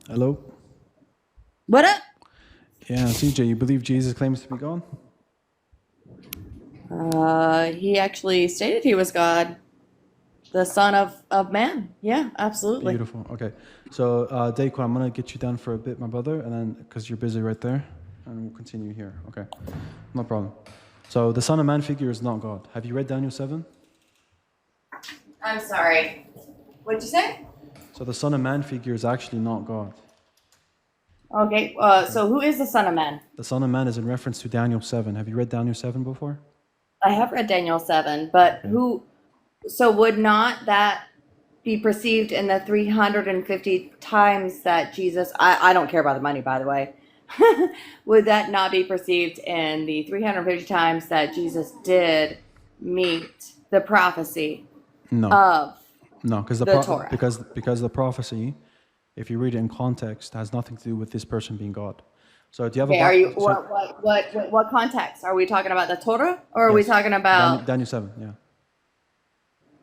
Hello? What up? Yeah, CJ, you believe Jesus claims to be God? He actually stated he was God, the Son of Man. Yeah, absolutely. Beautiful. Okay. So, Daquan, I'm going to get you down for a bit, my brother, and then, because you're busy right there, and we'll continue here. Okay. No problem. So, the Son of Man figure is not God. Have you read Daniel 7? I'm sorry. What'd you say? So, the Son of Man figure is actually not God. Okay. Okay. So who is the Son of Man? The Son of Man is in reference to Daniel 7. Have you read Daniel 7 before? I have read Daniel 7, but Okay. who? So would not that be perceived in the 350 times that Jesus? I don't care about the money, by the way. Would that not be perceived in the 350 times that Jesus did meet the prophecy No. of No, because the Torah? because the prophecy, if you read it in context, has nothing to do with this person being God. So, do you have a Okay, are you So, what context? Are we talking about the Torah or are we yes, talking about Daniel 7, yeah.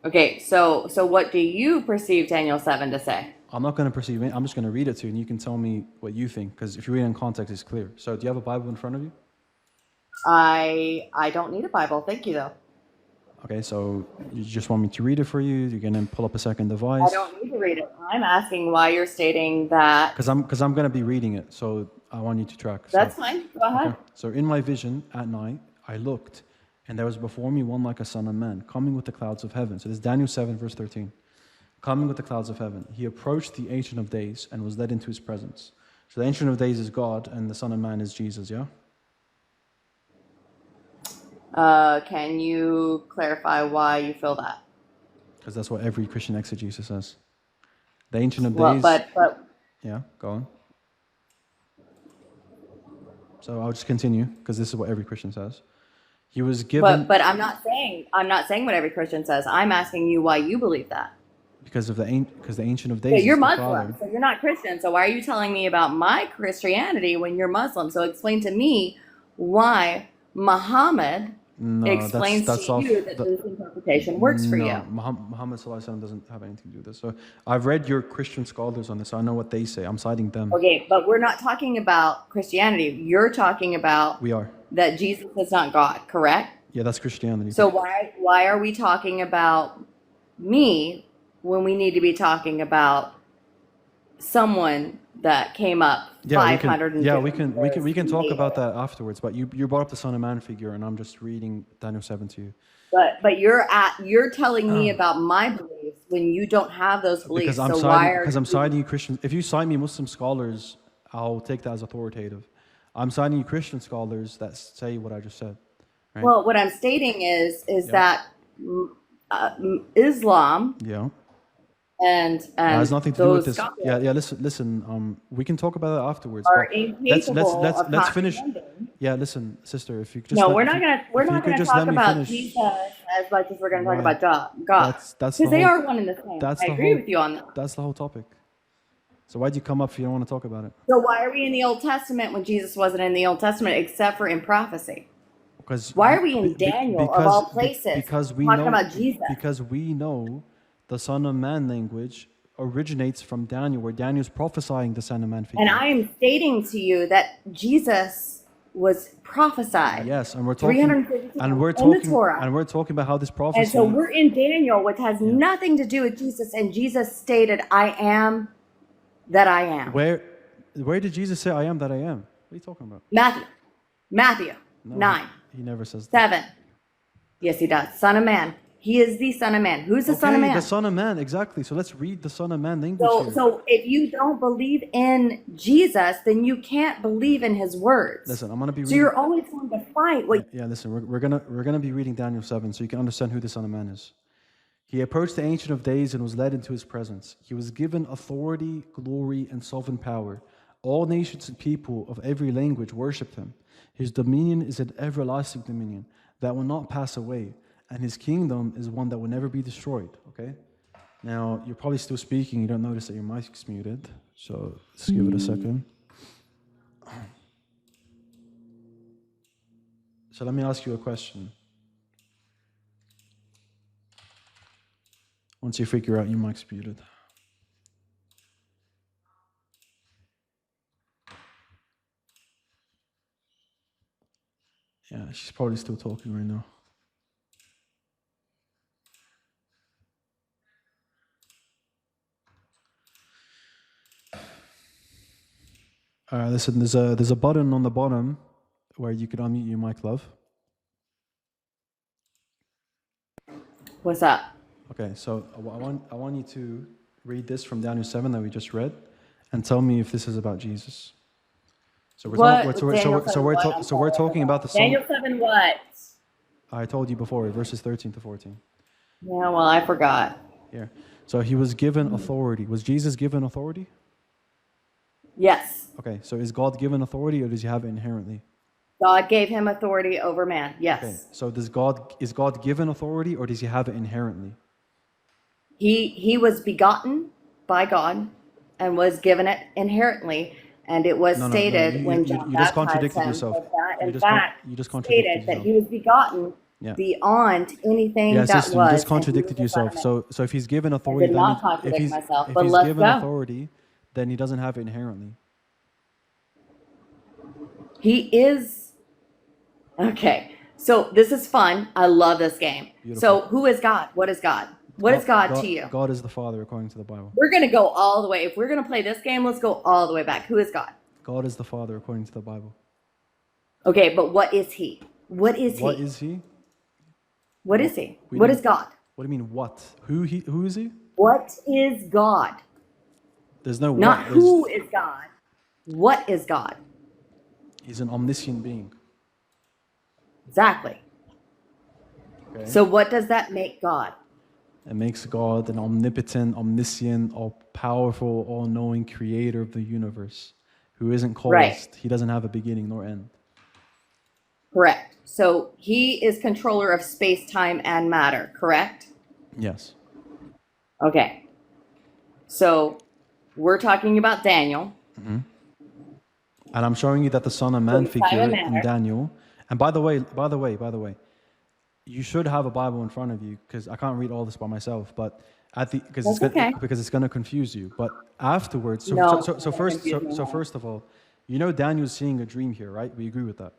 okay, so what do you perceive Daniel 7 to say? I'm not going to perceive it. I'm just going to read it to you, and you can tell me what you think. Because if you read it in context, it's clear. So, do you have a Bible in front of you? I don't need a Bible. Thank you though. Okay. So, you just want me to read it for you? You're going to pull up a second I device. don't need to read it. I'm asking why you're stating that. Because I'm going to be reading it. So, I want you to track. So, That's fine. Go okay. ahead. So, in my vision at night, I looked, and there was before me one like a son of man, coming with the clouds of heaven. So, this is Daniel 7, verse 13. Coming with the clouds of heaven. He approached the Ancient of Days and was led into his presence. So, the Ancient of Days is God, and the Son of Man is Jesus, yeah? Can you clarify why you feel that? Because that's what every Christian exegesis says. The Ancient of Well, Days, but yeah, go on. So I'll just continue because this is what every Christian says. He was given but I'm not saying what every Christian says. I'm asking you why you believe that. because the Ancient of Yeah, Days you're is the Muslim, Father. so you're not Christian. So why are you telling me about my Christianity when you're Muslim? So explain to me why Muhammad No, explains that's to you off. that this interpretation works for you. No, Muhammad Sallallahu Alaihi Wasallam doesn't have anything to do with this. So I've read your Christian scholars on this. So I know what they say. I'm citing them. Okay, but we're not talking about Christianity. You're talking about We are. that Jesus is not God, correct? Yeah, that's Christianity. So why are we talking about me when we need to be talking about someone that came up Yeah, we can. 550 Yeah, years we can talk about later? that afterwards. But you brought up the Son of Man figure, and I'm just reading Daniel 7 to you. But you're telling me about my beliefs when you don't have those Because beliefs. So why are I'm you? citing you Christians. If you cite me Muslim scholars, I'll take that as authoritative. I'm citing you Christian scholars that say what I just said, right? Well, what I'm stating is Yeah, that Islam yeah. It has and nothing to do with those this. Yeah, scholars yeah. Listen. We can talk about it afterwards. are But incapable of let's finish. comprehending. Yeah, listen, sister. If you could just No, let we're not gonna we're if you not could gonna just let talk me about Jesus finish. as much as we're gonna talk Right. about God, That's the because they whole. are one and the same. That's I the agree whole. with you on that. That's the whole topic. So why'd you come up if you don't want to talk about it? So why are we in the Old Testament when Jesus wasn't in the Old Testament except for in prophecy? Because Why are we in Daniel of all places talking about Jesus? because we know the Son of Man language originates from Daniel, where Daniel's prophesying the Son of Man And figure. I am stating to you that Jesus was prophesied Yes, and 350 times in the Torah. we're talking about how this And so prophecy. we're in Daniel, which has Yeah. nothing to do with Jesus. And Jesus stated, I am that I am. Where did Jesus say I am that I am? What are you talking about? Matthew No, 9, he never says that. 7. Yes, he does. Son of Man. He is the Son of Man. Who's the Son of Okay, the Man? Son of Man, exactly. So let's read the Son of Man language So, here. so if you don't believe in Jesus, then you can't believe in his words. Listen, I'm gonna be So reading. you're always going to fight what Yeah, listen, we're gonna be reading Daniel 7 so you can understand who the Son of Man is. He approached the Ancient of Days and was led into his presence. He was given authority, glory, and sovereign power. All nations and people of every language worshipped him. His dominion is an everlasting dominion that will not pass away, and his kingdom is one that will never be destroyed. Okay? Now, you're probably still speaking. You don't notice that your mic's muted. So let's give it a second. So let me ask you a question. Once you figure out your mic's muted. Yeah, she's probably still talking right now. Listen, there's a button on the bottom where you can unmute your mic, love. What's up? Okay, so I want you to read this from Daniel 7 that we just read, and tell me if this is about Jesus. So we're talking about the Son. Daniel 7 what? I told you before, verses 13 to 14. Yeah, well, I forgot. Here. So he was given authority. Was Jesus given authority? Yes. Okay, so is God given authority or does he have it inherently? God gave him authority over man. Yes. Okay, so is God given authority or does he have it inherently? He was begotten by God and was given it inherently, and it was stated when John you just baptized contradicted him yourself. that, in You fact, just contradicted stated that yourself. he was begotten Yeah. beyond anything Yeah, that sister, was. you just and he was contradicted the Son yourself. of Man. So if he's given authority, did not contradict myself, if but he's let's given go. authority, then he doesn't have it inherently. He is. Okay, so this is fun. I love this game. Beautiful. So who is God? What is God? What is God to you? God is the Father according to the Bible. We're going to go all the way. If we're going to play this game, let's go all the way back. Who is God? God is the Father according to the Bible. Okay, but what is he? What is he? What is he? What is he? We What don't- is God? What do you mean what? Who is he? What is God? There's no Not what. There's- who is God. What is God? He's an omniscient being. Exactly. Okay? So what does that make God? It makes God an omnipotent, omniscient, all-powerful, all-knowing creator of the universe who isn't caused. Right. He doesn't have a beginning nor end. Correct. So he is controller of space, time, and matter, correct? Yes. Okay. So we're talking about Daniel. And I'm showing you that the Son of Man So time figure and in matter. Daniel. And by the way, you should have a Bible in front of you because I can't read all this by myself. But because it's going to confuse you. But afterwards, No, so it's not first, confusing at all. first of all, you know Daniel's seeing a dream here, right? We agree with that.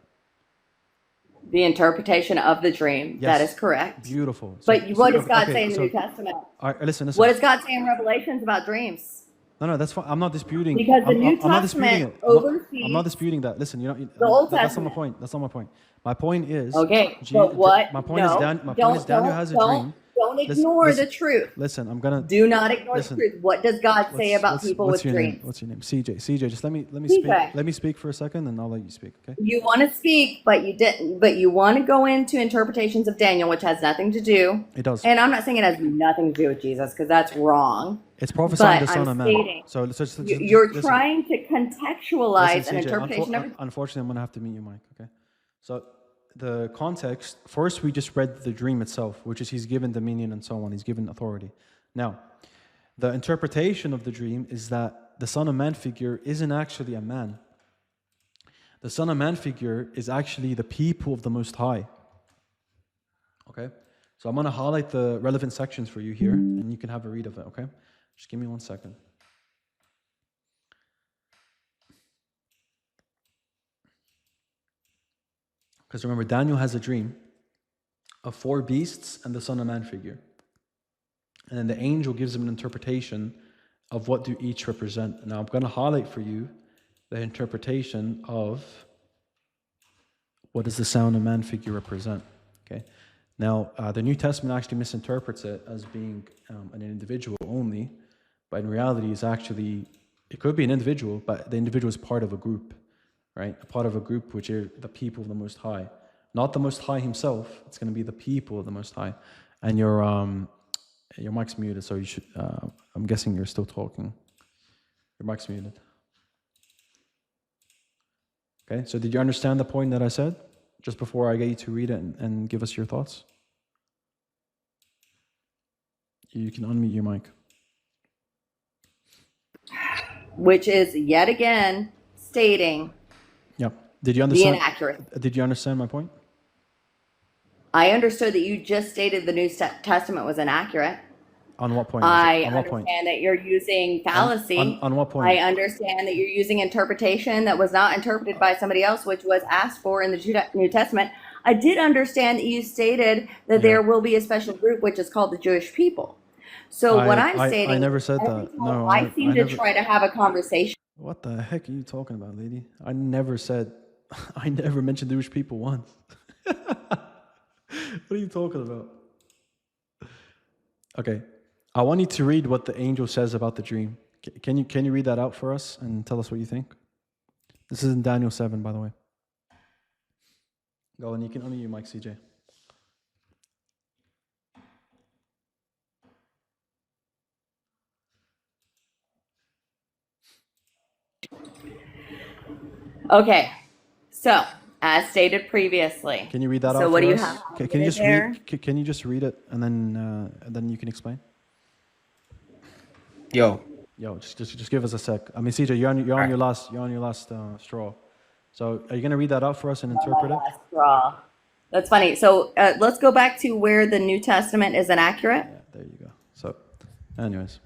The interpretation of the dream. Yes. That is correct. Beautiful. But what does God okay, say in the so- New Testament? All right, listen. What does God say in Revelations about dreams? No, that's fine. I'm not disputing. Because the I'm New not disputing Testament it. I'm oversees not disputing that. Listen, you know, the Old that's not my Testament. point. That's not my point. My point is. Okay, but what? My point is Daniel has a dream. Don't ignore listen, the truth. Listen, I'm gonna. Do not ignore listen, the truth. What does God say about people with your dreams? name? What's your name? CJ. CJ, just let me CJ. speak. Let me speak for a second, and I'll let you speak. Okay. You want to speak, but you didn't. But you want to go into interpretations of Daniel, which has nothing to do. It does. And I'm not saying it has nothing to do with Jesus, because that's wrong. It's prophesying But the Son I'm of Man. stating, So just You're listen. trying to contextualize Listen, an CJ, interpretation of. unfortunately, I'm going to have to mute your mic, okay? So the context, first we just read the dream itself, which is he's given dominion and so on. He's given authority. Now, the interpretation of the dream is that the Son of Man figure isn't actually a man. The Son of Man figure is actually the people of the Most High. Okay? So I'm going to highlight the relevant sections for you here, and you can have a read of it, okay? Just give me 1 second. Because remember, Daniel has a dream of 4 beasts and the Son of Man figure. And then the angel gives him an interpretation of what do each represent. Now I'm going to highlight for you the interpretation of what does the Son of Man figure represent. Okay. Now the New Testament actually misinterprets it as being an individual only, but in reality it's actually, it could be an individual, but the individual is part of a group. Right? A part of a group which are the people of the Most High. Not the Most High himself, it's going to be the people of the Most High. And your mic's muted, so you should, I'm guessing you're still talking. Your mic's muted. Okay, so did you understand the point that I said just before I get you to read it and give us your thoughts? You can unmute your mic. Which is yet again stating Yeah. Did you the understand? inaccurate. Did you understand my point? I understood that you just stated the New Testament was inaccurate. On what point? I On what point? understand that you're using fallacy. On what point? I understand that you're using interpretation that was not interpreted by somebody else, which was asked for in the New Testament. I did understand that you stated that there will be a special group, which is called the Jewish people. So what I'm stating, I never said that. No, I seem I to never. try to have a conversation. What the heck are you talking about, lady? I never said. I never mentioned Jewish people once. What are you talking about? Okay, I want you to read what the angel says about the dream. Can you read that out for us and tell us what you think? This is in Daniel 7, by the way. Go, and you can unmute your mic, CJ. Okay, so as stated previously. Can you read that out? So what for do you us? have? Can you just read? Can you just read it and then you can explain? Yo, Just give us a sec. I mean, CJ, you're on your last straw. So are you gonna read that out for us and interpret it? Last straw. That's funny. So let's go back to where the New Testament is inaccurate. Yeah, there you go. So, anyways.